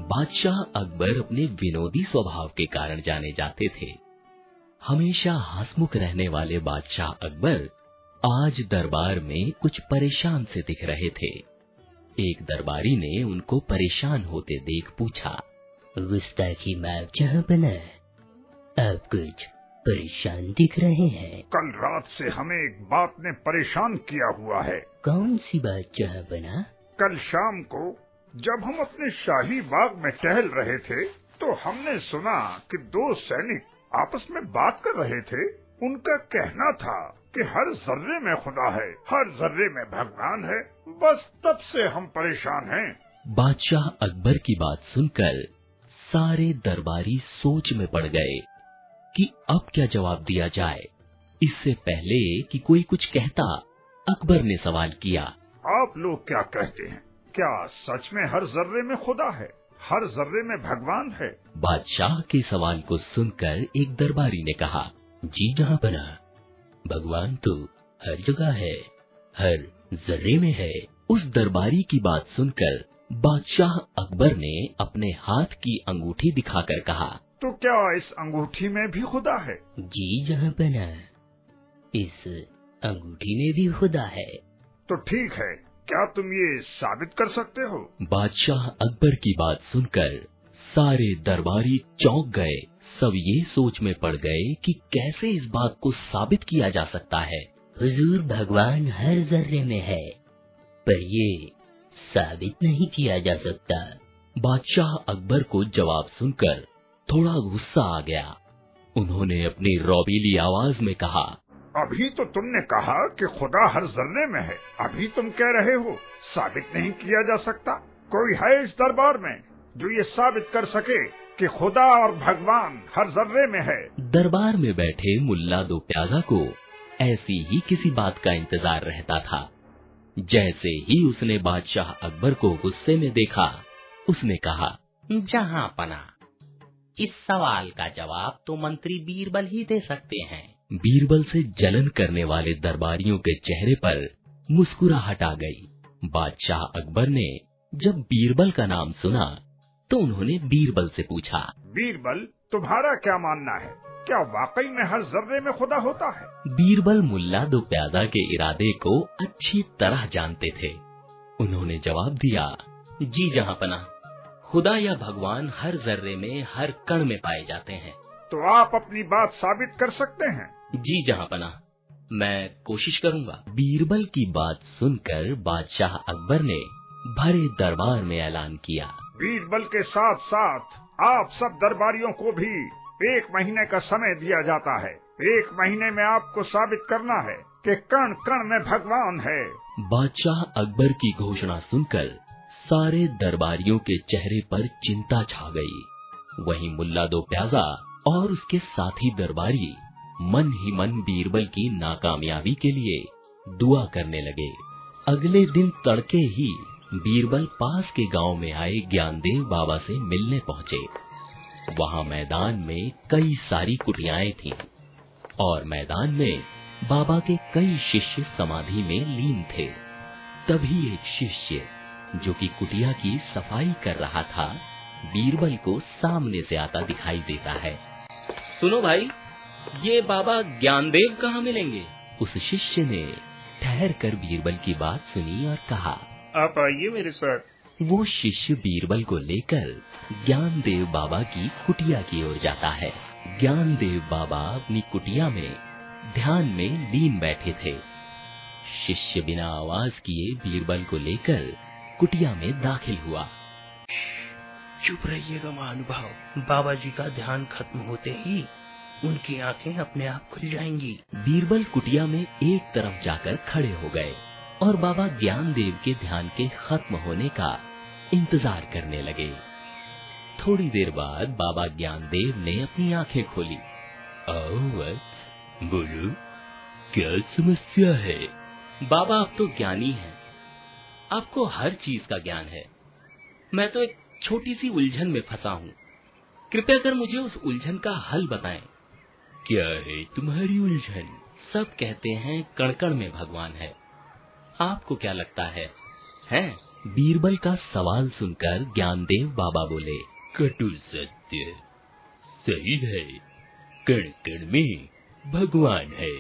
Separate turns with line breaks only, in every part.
बादशाह अकबर अपने विनोदी स्वभाव के कारण जाने जाते थे। हमेशा हंसमुख रहने वाले बादशाह अकबर आज दरबार में कुछ परेशान से दिख रहे थे। एक दरबारी ने उनको परेशान होते देख पूछा, गुस्ताखी माफ जहाँ बना, आप कुछ परेशान दिख रहे हैं।
कल रात से हमें एक बात ने परेशान किया हुआ है।
कौन सी बात जहाँ बना?
कल शाम को जब हम अपने शाही बाग में टहल रहे थे तो हमने सुना कि दो सैनिक आपस में बात कर रहे थे। उनका कहना था कि हर जर्रे में खुदा है, हर जर्रे में भगवान है। बस तब से हम परेशान हैं।
बादशाह अकबर की बात सुनकर सारे दरबारी सोच में पड़ गए कि अब क्या जवाब दिया जाए। इससे पहले कि कोई कुछ कहता, अकबर ने सवाल किया,
आप लोग क्या कहते हैं? क्या सच में हर जर्रे में खुदा है, हर जर्रे में भगवान है?
बादशाह के सवाल को सुनकर एक दरबारी ने कहा, जी जहाँ पना, भगवान तो हर जगह है, हर जर्रे में है। उस दरबारी की बात सुनकर बादशाह अकबर ने अपने हाथ की अंगूठी दिखाकर कहा,
तो क्या इस अंगूठी में भी खुदा है?
जी जहाँ पना, इस अंगूठी में भी खुदा है।
तो ठीक है, क्या तुम ये साबित कर सकते हो?
बादशाह अकबर की बात सुनकर सारे दरबारी चौंक गए। सब ये सोच में पड़ गए कि कैसे इस बात को साबित किया जा सकता है। हुजूर, भगवान हर जर्रे में है, पर ये साबित नहीं किया जा सकता। बादशाह अकबर को जवाब सुनकर थोड़ा गुस्सा आ गया। उन्होंने अपनी रौबीली आवाज में कहा,
अभी तो तुमने कहा कि खुदा हर जर्रे में है, अभी तुम कह रहे हो साबित नहीं किया जा सकता। कोई है इस दरबार में जो ये साबित कर सके कि खुदा और भगवान हर जर्रे में है?
दरबार में बैठे मुल्ला दो प्याजा को ऐसी ही किसी बात का इंतजार रहता था। जैसे ही उसने बादशाह अकबर को गुस्से में देखा, उसने कहा, जहां पना, इस सवाल का जवाब तो मंत्री बीरबल ही दे सकते हैं। बीरबल से जलन करने वाले दरबारियों के चेहरे पर मुस्कुराहट आ गई। बादशाह अकबर ने जब बीरबल का नाम सुना तो उन्होंने बीरबल से पूछा,
बीरबल, तुम्हारा क्या मानना है? क्या वाकई में हर जर्रे में खुदा होता है?
बीरबल मुल्ला दो प्यादा के इरादे को अच्छी तरह जानते थे। उन्होंने जवाब दिया, जी जहाँ पना, खुदा या भगवान हर जर्रे में, हर कण में पाए जाते हैं।
तो आप अपनी बात साबित कर सकते हैं?
जी जहाँ पना, मैं कोशिश करूँगा। बीरबल की बात सुनकर बादशाह अकबर ने भरे दरबार में ऐलान किया,
बीरबल के साथ साथ आप सब दरबारियों को भी 1 महीने का समय दिया जाता है। 1 महीने में आपको साबित करना है कि कण कण में भगवान है।
बादशाह अकबर की घोषणा सुनकर सारे दरबारियों के चेहरे पर चिंता छा गई। वहीं मुल्ला दो प्याजा और उसके साथी दरबारी मन ही मन बीरबल की नाकामयाबी के लिए दुआ करने लगे। अगले दिन तड़के ही बीरबल पास के गांव में आए ज्ञानदेव बाबा से मिलने पहुंचे। वहां मैदान में कई सारी कुटियाएं थीं और मैदान में बाबा के कई शिष्य समाधि में लीन थे। तभी एक शिष्य जो कि कुटिया की सफाई कर रहा था, बीरबल को सामने से आता दिखाई देता है। सुनो भाई, ये बाबा ज्ञानदेव कहाँ मिलेंगे? उस शिष्य ने ठहर कर बीरबल की बात सुनी और कहा,
आप आइए मेरे साथ।
वो शिष्य बीरबल को लेकर ज्ञानदेव बाबा की कुटिया की ओर जाता है। ज्ञानदेव बाबा अपनी कुटिया में ध्यान में लीन बैठे थे। शिष्य बिना आवाज किए बीरबल को लेकर कुटिया में दाखिल हुआ।
चुप रहिएगा महानुभाव, बाबा जी का ध्यान खत्म होते ही उनकी आंखें अपने आप खुल जाएंगी।
बीरबल कुटिया में एक तरफ जाकर खड़े हो गए और बाबा ज्ञानदेव के ध्यान के खत्म होने का इंतजार करने लगे। थोड़ी देर बाद बाबा ज्ञानदेव ने अपनी आंखें खोली। आओ वत्स, बोलो, क्या समस्या है? बाबा, आप तो ज्ञानी हैं, आपको हर चीज का ज्ञान है। मैं तो एक छोटी सी उलझन में फंसा हूँ, कृपया कर मुझे उस उलझन का हल बताएं। क्या है तुम्हारी उलझन? सब कहते हैं कण कण में भगवान है, आपको क्या लगता है? हैं? बीरबल का सवाल सुनकर ज्ञानदेव बाबा बोले, कटु सत्य, सही है। कण कण में भगवान है,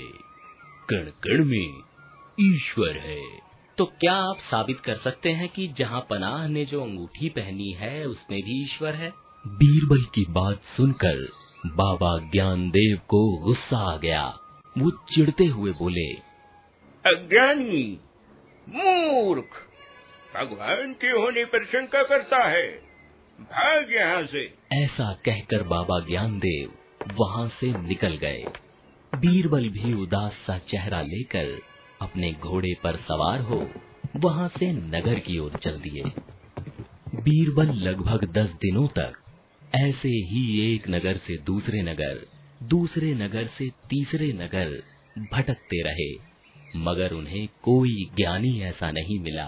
कण कण में ईश्वर है। तो क्या आप साबित कर सकते हैं कि जहां पनाह ने जो अंगूठी पहनी है उसमें भी ईश्वर है? बीरबल की बात सुनकर बाबा ज्ञानदेव को गुस्सा आ गया। वो चिढ़ते हुए बोले,
अज्ञानी, मूर्ख, भगवान के होने पर शंका करता है, भाग यहाँ से।
ऐसा कहकर बाबा ज्ञानदेव वहां से निकल गए। बीरबल भी उदास सा चेहरा लेकर अपने घोड़े पर सवार हो वहां से नगर की ओर चल दिए। बीरबल लगभग 10 दिनों तक ऐसे ही एक नगर से दूसरे नगर, दूसरे नगर से तीसरे नगर भटकते रहे, मगर उन्हें कोई ज्ञानी ऐसा नहीं मिला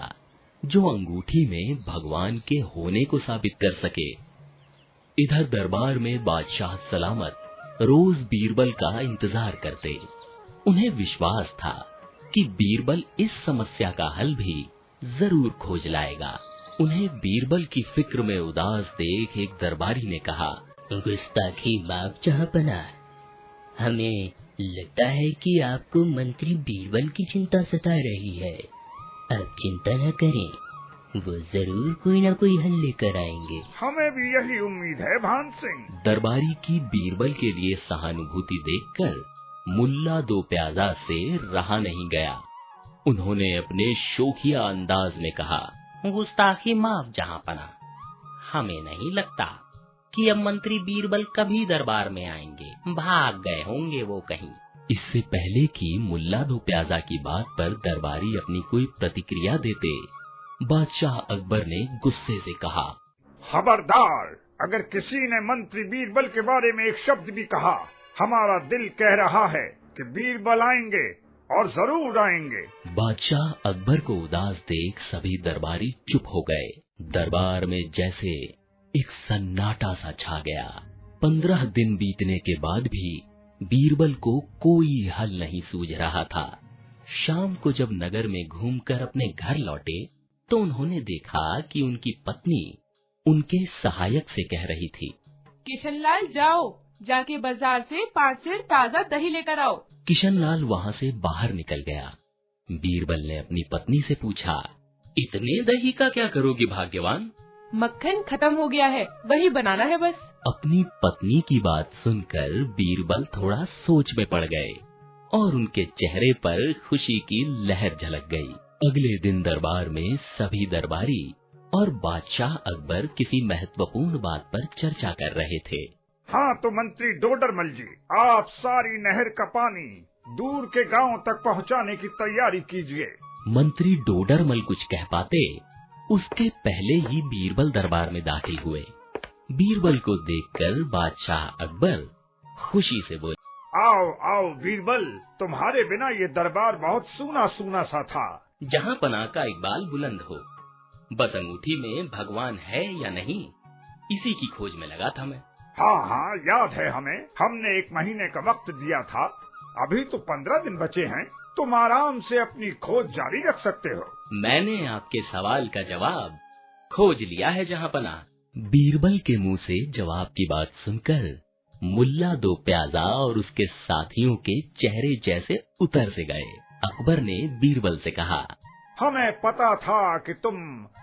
जो अंगूठी में भगवान के होने को साबित कर सके। इधर दरबार में बादशाह सलामत रोज बीरबल का इंतजार करते। उन्हें विश्वास था कि बीरबल इस समस्या का हल भी जरूर खोज लाएगा। उन्हें बीरबल की फिक्र में उदास देख एक दरबारी ने कहा, गुस्ताखी माफ जहांपना, हमें लगता है कि आपको मंत्री बीरबल की चिंता सता रही है। आप चिंता न करें, वो जरूर कोई न कोई हल लेकर आएंगे।
हमें भी यही उम्मीद है भान सिंह।
दरबारी की बीरबल के लिए सहानुभूति देखकर मुल्ला दो प्याजा से रहा नहीं गया। उन्होंने अपने शोखिया अंदाज में कहा, गुस्ताखी माफ जहांपना, हमें नहीं लगता कि अब मंत्री बीरबल कभी दरबार में आएंगे, भाग गए होंगे वो कहीं। इससे पहले कि मुल्ला दो प्याजा की बात पर दरबारी अपनी कोई प्रतिक्रिया देते, बादशाह अकबर ने गुस्से से कहा,
खबरदार, अगर किसी ने मंत्री बीरबल के बारे में एक शब्द भी कहा, हमारा दिल कह रहा है कि बीरबल आएंगे और जरूर आएंगे।
बादशाह अकबर को उदास देख सभी दरबारी चुप हो गए। दरबार में जैसे एक सन्नाटा सा छा गया। 15 दिन बीतने के बाद भी बीरबल को कोई हल नहीं सूझ रहा था। शाम को जब नगर में घूमकर अपने घर लौटे तो उन्होंने देखा कि उनकी पत्नी उनके सहायक से कह रही थी,
किशनलाल जाओ, जाके बाजार से 5 सेर ताजा दही लेकर आओ।
किशनलाल वहां से बाहर निकल गया। बीरबल ने अपनी पत्नी से पूछा, इतने दही का क्या करोगी भाग्यवान?
मक्खन खत्म हो गया है, वही बनाना है बस।
अपनी पत्नी की बात सुनकर बीरबल थोड़ा सोच में पड़ गए और उनके चेहरे पर खुशी की लहर झलक गई। अगले दिन दरबार में सभी दरबारी और बादशाह अकबर किसी महत्वपूर्ण बात पर चर्चा कर रहे थे।
हाँ तो मंत्री डोडरमल जी, आप सारी नहर का पानी दूर के गांव तक पहुंचाने की तैयारी कीजिए।
मंत्री डोडरमल कुछ कह पाते उसके पहले ही बीरबल दरबार में दाखिल हुए। बीरबल को देखकर बादशाह अकबर खुशी से बोले,
आओ आओ बीरबल, तुम्हारे बिना ये दरबार बहुत सूना सूना सा था।
जहाँ पनाह का इकबाल बुलंद हो, बस अंगूठी में भगवान है या नहीं, इसी की खोज में लगा था मैं।
हाँ हाँ याद है हमें, हमने 1 महीने का वक्त दिया था। अभी तो 15 दिन बचे हैं, तुम आराम से अपनी खोज जारी रख सकते हो।
मैंने आपके सवाल का जवाब खोज लिया है जहाँ पनाह। बीरबल के मुंह से जवाब की बात सुनकर मुल्ला दो प्याजा और उसके साथियों के चेहरे जैसे उतर से गए। अकबर ने बीरबल से कहा,
हमें पता था कि तुम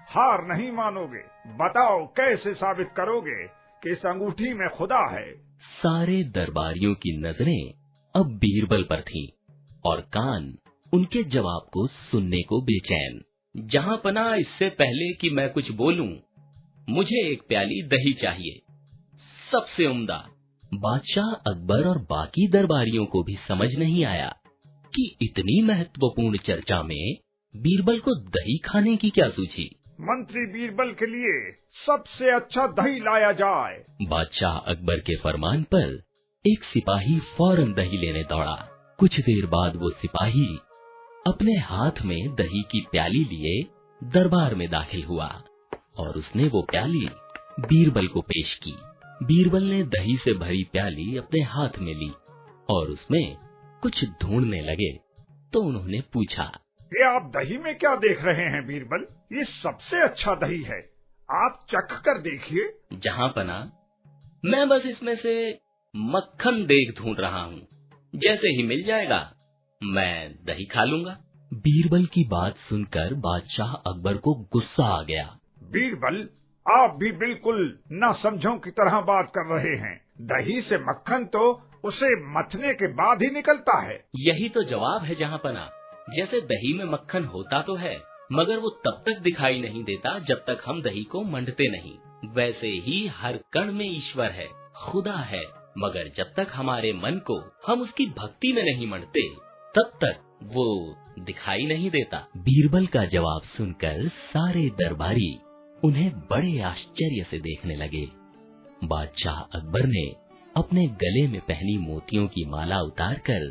हार नहीं मानोगे। बताओ कैसे साबित करोगे कि इस अंगूठी में खुदा है।
सारे दरबारियों की नजरें अब बीरबल पर थीं और कान उनके जवाब को सुनने को बेचैन। जहाँ पनाह, इससे पहले कि मैं कुछ बोलूं, मुझे 1 प्याली दही चाहिए, सबसे उम्दा। बादशाह अकबर और बाकी दरबारियों को भी समझ नहीं आया कि इतनी महत्वपूर्ण चर्चा में बीरबल को दही खाने की क्या सूझी।
मंत्री बीरबल के लिए सबसे अच्छा दही लाया जाए।
बादशाह अकबर के फरमान पर एक सिपाही फौरन दही लेने दौड़ा। कुछ देर बाद वो सिपाही अपने हाथ में दही की प्याली लिए दरबार में दाखिल हुआ और उसने वो प्याली बीरबल को पेश की। बीरबल ने दही से भरी प्याली अपने हाथ में ली और उसमें कुछ ढूंढने लगे तो उन्होंने पूछा,
ये आप दही में क्या देख रहे हैं बीरबल? ये सबसे अच्छा दही है, आप चख कर देखिए।
जहाँपना, मैं बस इसमें से मक्खन देख ढूंढ रहा हूँ, जैसे ही मिल जाएगा मैं दही खा लूंगा। बीरबल की बात सुनकर बादशाह अकबर को गुस्सा आ गया।
बीरबल, आप भी बिल्कुल नासमझों की तरह बात कर रहे हैं। दही से मक्खन तो उसे मथने के बाद ही निकलता है।
यही तो जवाब है जहाँपना। जैसे दही में मक्खन होता तो है, मगर वो तब तक दिखाई नहीं देता जब तक हम दही को मंडते नहीं। वैसे ही हर कण में ईश्वर है, खुदा है, मगर जब तक हमारे मन को हम उसकी भक्ति में नहीं मंडते तब तक वो दिखाई नहीं देता। बीरबल का जवाब सुनकर सारे दरबारी उन्हें बड़े आश्चर्य से देखने लगे। बादशाह अकबर ने अपने गले में पहनी मोतियों की माला उतारकर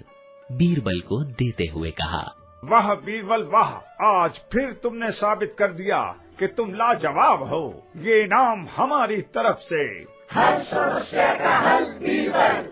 बीरबल को देते हुए कहा,
वाह बीरबल वाह, आज फिर तुमने साबित कर दिया कि तुम लाजवाब हो। ये इनाम हमारी तरफ से।
हर समस्या का हल बीरबल।